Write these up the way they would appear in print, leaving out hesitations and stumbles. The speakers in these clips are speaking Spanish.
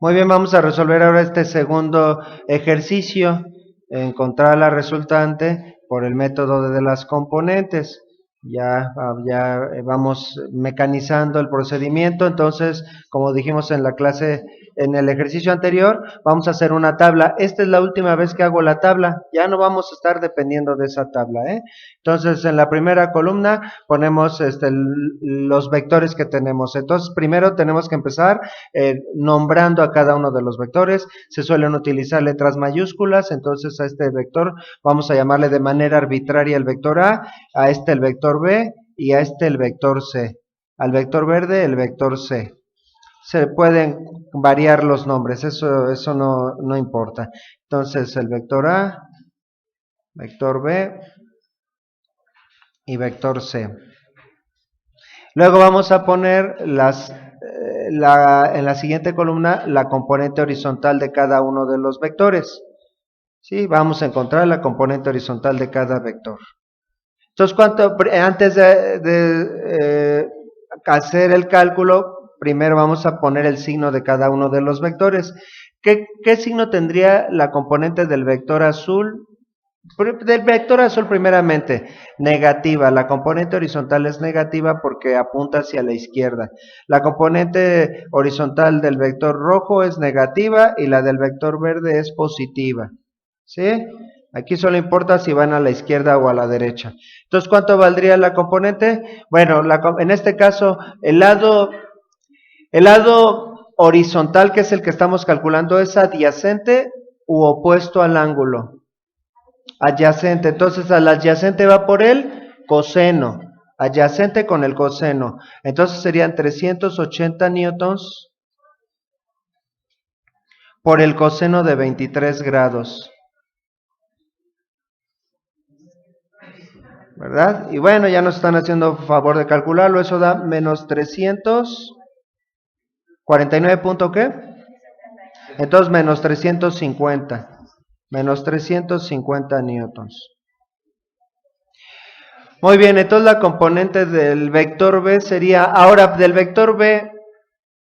Muy bien, vamos a resolver ahora este segundo ejercicio, encontrar la resultante por el método de las componentes. Ya vamos mecanizando el procedimiento, entonces, como dijimos en la clase, en el ejercicio anterior, vamos a hacer una tabla. Esta es la última vez que hago la tabla, ya no vamos a estar dependiendo de esa tabla, ¿eh? Entonces, en la primera columna ponemos los vectores que tenemos. Entonces, primero tenemos que empezar nombrando a cada uno de los vectores. Se suelen utilizar letras mayúsculas, entonces a este vector vamos a llamarle de manera arbitraria el vector a este el vector B y a este el vector C. Al vector verde el vector C. Se pueden variar los nombres, eso no importa. Entonces el vector A, vector B y vector C. Luego vamos a poner en la siguiente columna la componente horizontal de cada uno de los vectores. ¿Sí? Vamos a encontrar la componente horizontal de cada vector. Entonces, antes de hacer el cálculo, primero vamos a poner el signo de cada uno de los vectores. ¿Qué signo tendría la componente del vector azul? Del vector azul primeramente, negativa. La componente horizontal es negativa porque apunta hacia la izquierda. La componente horizontal del vector rojo es negativa y la del vector verde es positiva. ¿Sí? Aquí solo importa si van a la izquierda o a la derecha. Entonces, ¿cuánto valdría la componente? Bueno, en este caso, el lado horizontal, que es el que estamos calculando, es adyacente u opuesto al ángulo. Adyacente, entonces al adyacente va por el coseno, adyacente con el coseno, entonces serían 380 newtons por el coseno de 23 grados, ¿verdad? Y bueno, ya nos están haciendo favor de calcularlo, eso da menos 349 punto ¿qué? Entonces menos 350 newtons. Muy bien, entonces la componente del vector B sería, ahora del vector B,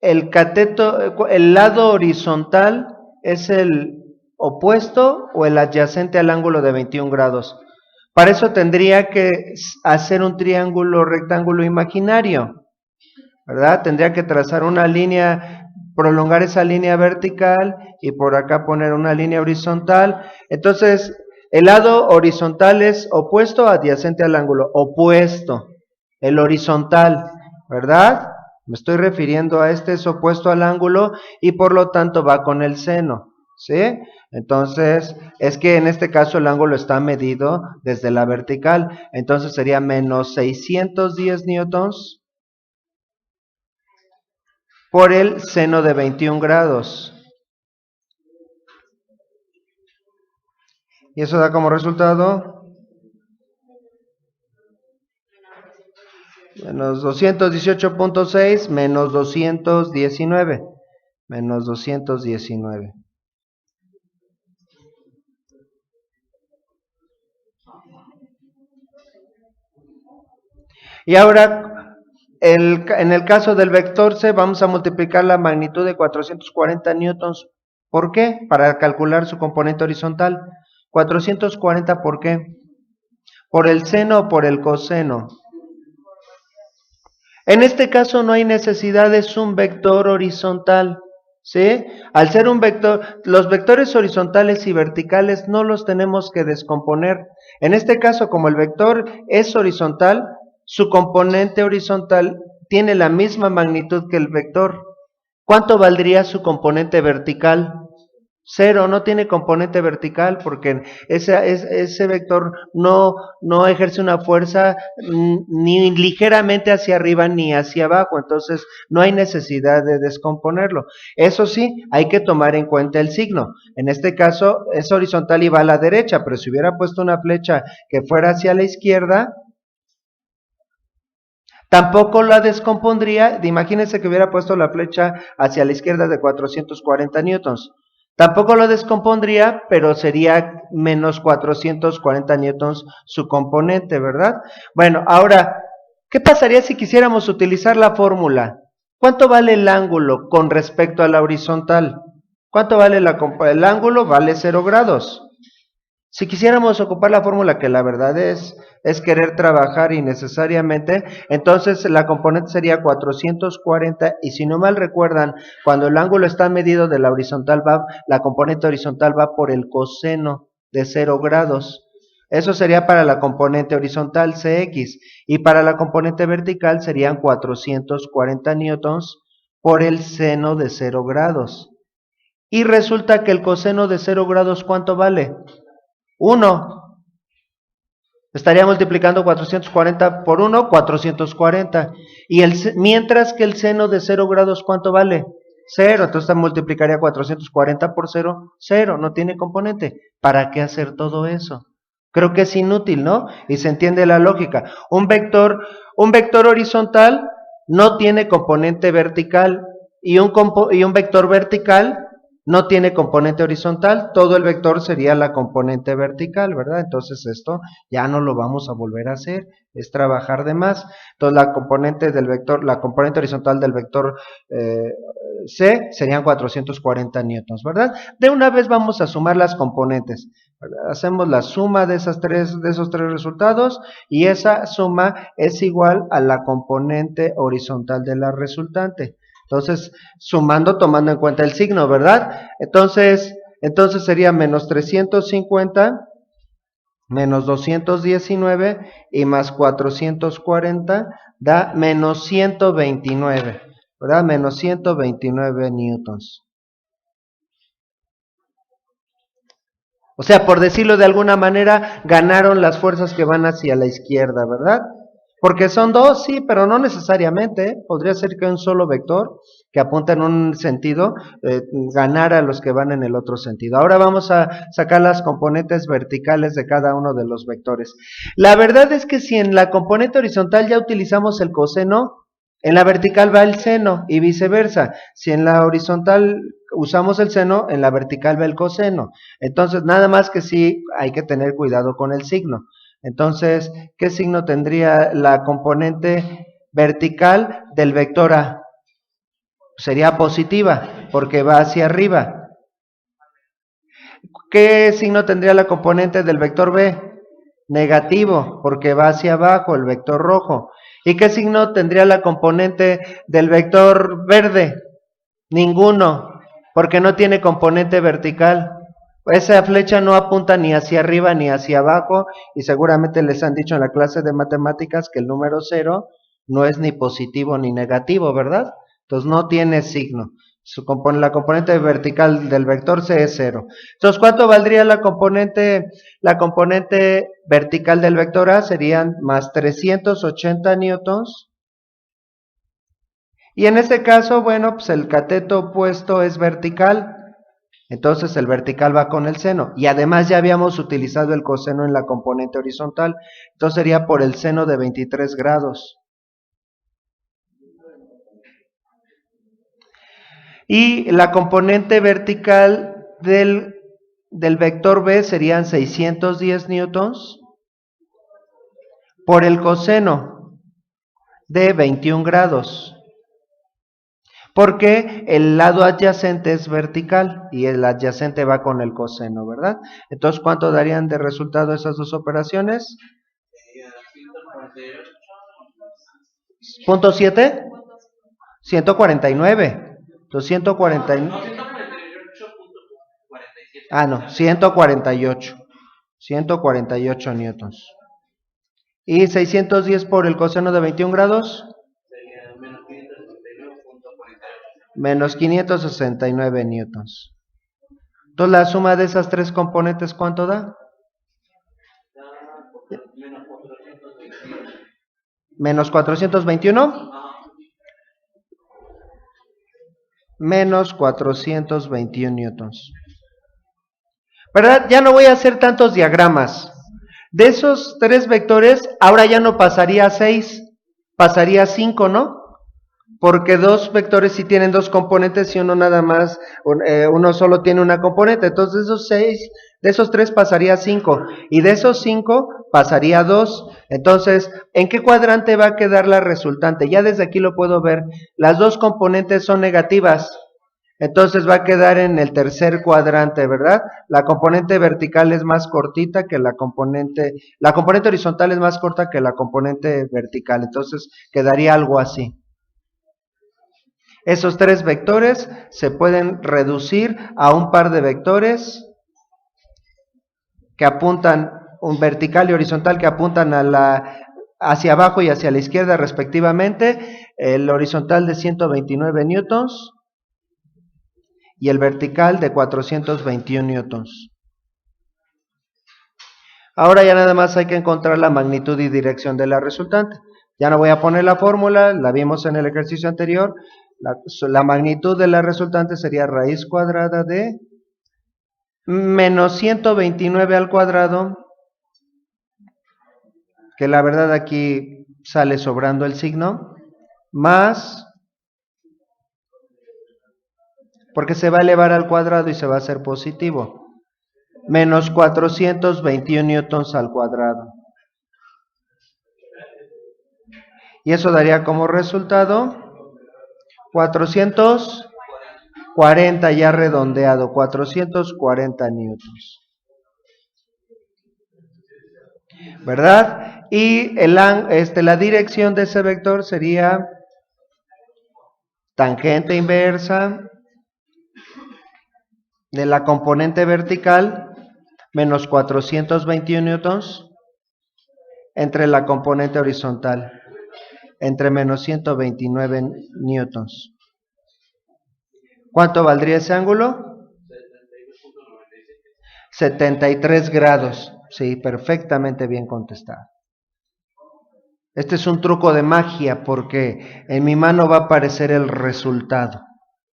el cateto, el lado horizontal es el opuesto o el adyacente al ángulo de 21 grados. Para eso tendría que hacer un triángulo rectángulo imaginario, ¿verdad? Tendría que trazar una línea, prolongar esa línea vertical y por acá poner una línea horizontal. Entonces, el lado horizontal es opuesto o adyacente al ángulo, opuesto, el horizontal, ¿verdad? Me estoy refiriendo a este es opuesto al ángulo y por lo tanto va con el seno, ¿sí? Entonces, es que en este caso el ángulo está medido desde la vertical, entonces sería menos 610 newtons por el seno de 21 grados. Y eso da como resultado menos 218.6 menos 219. Menos 219. Y ahora, en el caso del vector C, vamos a multiplicar la magnitud de 440 newtons. ¿Por qué? Para calcular su componente horizontal. 440, ¿por qué? ¿Por el seno o por el coseno? En este caso no hay necesidad, es un vector horizontal, ¿sí? Al ser un vector, los vectores horizontales y verticales no los tenemos que descomponer. En este caso, como el vector es horizontal, su componente horizontal tiene la misma magnitud que el vector. ¿Cuánto valdría su componente vertical? Cero, no tiene componente vertical porque ese vector no ejerce una fuerza ni ligeramente hacia arriba ni hacia abajo, entonces no hay necesidad de descomponerlo. Eso sí, hay que tomar en cuenta el signo. En este caso es horizontal y va a la derecha, pero si hubiera puesto una flecha que fuera hacia la izquierda, tampoco la descompondría. Imagínense que hubiera puesto la flecha hacia la izquierda de 440 newtons. Tampoco lo descompondría, pero sería menos 440 newtons su componente, ¿verdad? Bueno, ahora, ¿qué pasaría si quisiéramos utilizar la fórmula? ¿Cuánto vale el ángulo con respecto a la horizontal? ¿Cuánto vale el ángulo? Vale 0 grados. Si quisiéramos ocupar la fórmula, que la verdad es querer trabajar innecesariamente, entonces la componente sería 440, y si no mal recuerdan, cuando el ángulo está medido de la horizontal, la componente horizontal va por el coseno de 0 grados. Eso sería para la componente horizontal Cx, y para la componente vertical serían 440 newtons por el seno de 0 grados. Y resulta que el coseno de 0 grados, ¿cuánto vale? 1. Estaría multiplicando 440 por 1, 440. Mientras que el seno de 0 grados, ¿cuánto vale? 0. Entonces multiplicaría 440 por 0, 0. No tiene componente. ¿Para qué hacer todo eso? Creo que es inútil, ¿no? Y se entiende la lógica. Un vector horizontal no tiene componente vertical, y un vector vertical no tiene componente horizontal. Todo el vector sería la componente vertical, ¿verdad? Entonces esto ya no lo vamos a volver a hacer, es trabajar de más. Entonces la componente horizontal del vector C serían 440 newtons, ¿verdad? De una vez vamos a sumar las componentes, ¿verdad? Hacemos la suma de esos tres resultados, y esa suma es igual a la componente horizontal de la resultante. Entonces, sumando, tomando en cuenta el signo, ¿verdad? Entonces sería menos 350, menos 219, y más 440, da menos 129, ¿verdad? Menos 129 newtons. O sea, por decirlo de alguna manera, ganaron las fuerzas que van hacia la izquierda, ¿verdad? Porque son dos, sí, pero no necesariamente, ¿eh? Podría ser que un solo vector que apunta en un sentido ganara a los que van en el otro sentido. Ahora vamos a sacar las componentes verticales de cada uno de los vectores. La verdad es que si en la componente horizontal ya utilizamos el coseno, en la vertical va el seno, y viceversa. Si en la horizontal usamos el seno, en la vertical va el coseno. Entonces, nada más que sí hay que tener cuidado con el signo. Entonces, ¿qué signo tendría la componente vertical del vector A? Sería positiva, porque va hacia arriba. ¿Qué signo tendría la componente del vector B? Negativo, porque va hacia abajo, el vector rojo. ¿Y qué signo tendría la componente del vector verde? Ninguno, porque no tiene componente vertical. Esa flecha no apunta ni hacia arriba ni hacia abajo, y seguramente les han dicho en la clase de matemáticas que el número 0 no es ni positivo ni negativo, ¿verdad? Entonces no tiene signo. La componente vertical del vector C es 0. Entonces, ¿cuánto valdría la componente vertical del vector A? Serían más 380 newtons. Y en este caso, bueno, pues el cateto opuesto es vertical. Entonces el vertical va con el seno, y además ya habíamos utilizado el coseno en la componente horizontal, entonces sería por el seno de 23 grados. Y la componente vertical del vector B serían 610 newtons por el coseno de 21 grados. Porque el lado adyacente es vertical y el adyacente va con el coseno, ¿verdad? Entonces, ¿cuánto darían de resultado esas dos operaciones? ¿Punto 7? 149. Entonces, 149. Ah, no, 148. 148 newtons. ¿Y 610 por el coseno de 21 grados? Menos 569 newtons. Entonces, la suma de esas tres componentes, ¿cuánto da? Menos 421. Menos 421 newtons. ¿Verdad? Ya no voy a hacer tantos diagramas. De esos tres vectores, ahora ya no pasaría a 6, pasaría a 5, ¿no? Porque dos vectores sí tienen dos componentes y uno nada más, uno solo tiene una componente. Entonces De esos 3 pasaría a 5, y de esos 5 pasaría a 2. Entonces, ¿en qué cuadrante va a quedar la resultante? Ya desde aquí lo puedo ver. Las dos componentes son negativas. Entonces va a quedar en el tercer cuadrante, ¿verdad? La componente vertical es más cortita que la componente horizontal es más corta que la componente vertical. Entonces quedaría algo así. Esos 3 vectores se pueden reducir a un par de vectores que apuntan, un vertical y horizontal, que apuntan hacia abajo y hacia la izquierda respectivamente. El horizontal de 129 newtons y el vertical de 421 newtons. Ahora ya nada más hay que encontrar la magnitud y dirección de la resultante. Ya no voy a poner la fórmula, la vimos en el ejercicio anterior. La magnitud de la resultante sería raíz cuadrada de menos 129 al cuadrado, que la verdad aquí sale sobrando el signo, más, porque se va a elevar al cuadrado y se va a hacer positivo, menos 421 newtons al cuadrado. Y eso daría como resultado 440 ya redondeado, 440 newtons. ¿Verdad? Y la dirección de ese vector sería tangente inversa de la componente vertical menos 421 newtons entre la componente horizontal, entre menos 129 newtons. ¿Cuánto valdría ese ángulo? 73 grados. Sí, perfectamente bien contestado. Este es un truco de magia porque en mi mano va a aparecer el resultado.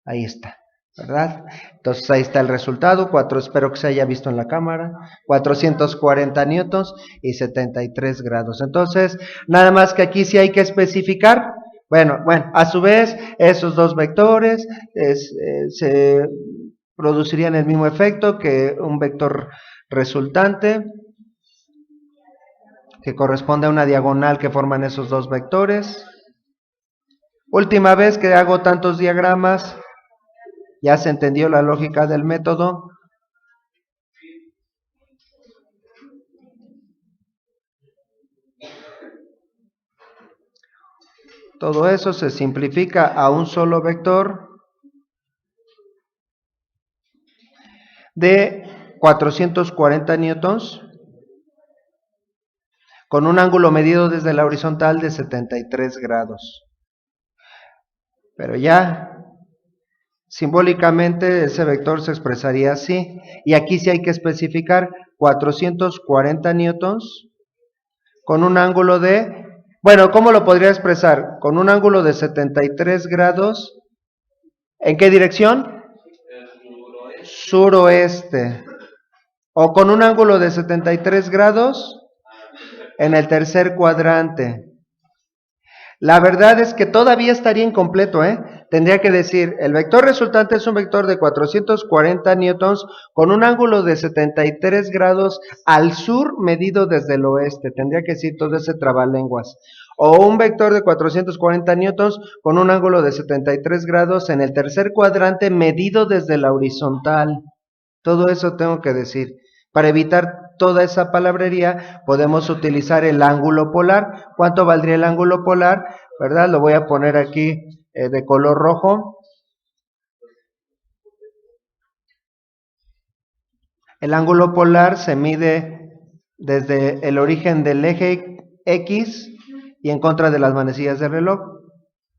Ahí está, ¿verdad? Entonces ahí está el resultado, espero que se haya visto en la cámara, 440 newtons y 73 grados. Entonces, nada más que aquí sí hay que especificar. Bueno, a su vez, esos dos vectores se producirían el mismo efecto que un vector resultante, que corresponde a una diagonal que forman esos dos vectores. Última vez que hago tantos diagramas, ya se entendió la lógica del método. Todo eso se simplifica a un solo vector de 440 newtons con un ángulo medido desde la horizontal de 73 grados. Pero ya simbólicamente ese vector se expresaría así. Y aquí sí hay que especificar 440 newtons con un ángulo de... Bueno, ¿cómo lo podría expresar? Con un ángulo de 73 grados. ¿En qué dirección? Suroeste. O con un ángulo de 73 grados en el tercer cuadrante. La verdad es que todavía estaría incompleto, ¿eh? Tendría que decir, el vector resultante es un vector de 440 newtons con un ángulo de 73 grados al sur medido desde el oeste. Tendría que decir todo ese trabalenguas. O un vector de 440 newtons con un ángulo de 73 grados en el tercer cuadrante medido desde la horizontal. Todo eso tengo que decir. Para evitar toda esa palabrería, podemos utilizar el ángulo polar. ¿Cuánto valdría el ángulo polar? ¿Verdad? Lo voy a poner aquí de color rojo. El ángulo polar se mide desde el origen del eje X y en contra de las manecillas del reloj.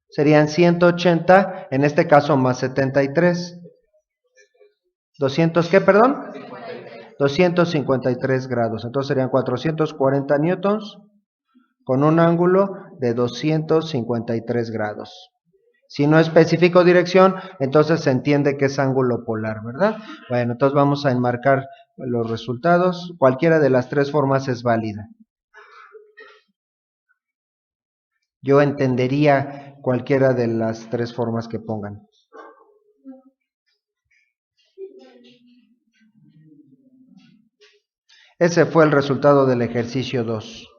Serían 180, en este caso más 73. ¿200 qué, perdón? 253 grados. Entonces serían 440 newtons con un ángulo de 253 grados. Si no especifico dirección, entonces se entiende que es ángulo polar, ¿verdad? Bueno, entonces vamos a enmarcar los resultados. Cualquiera de las tres formas es válida. Yo entendería cualquiera de las tres formas que pongan. Ese fue el resultado del ejercicio 2.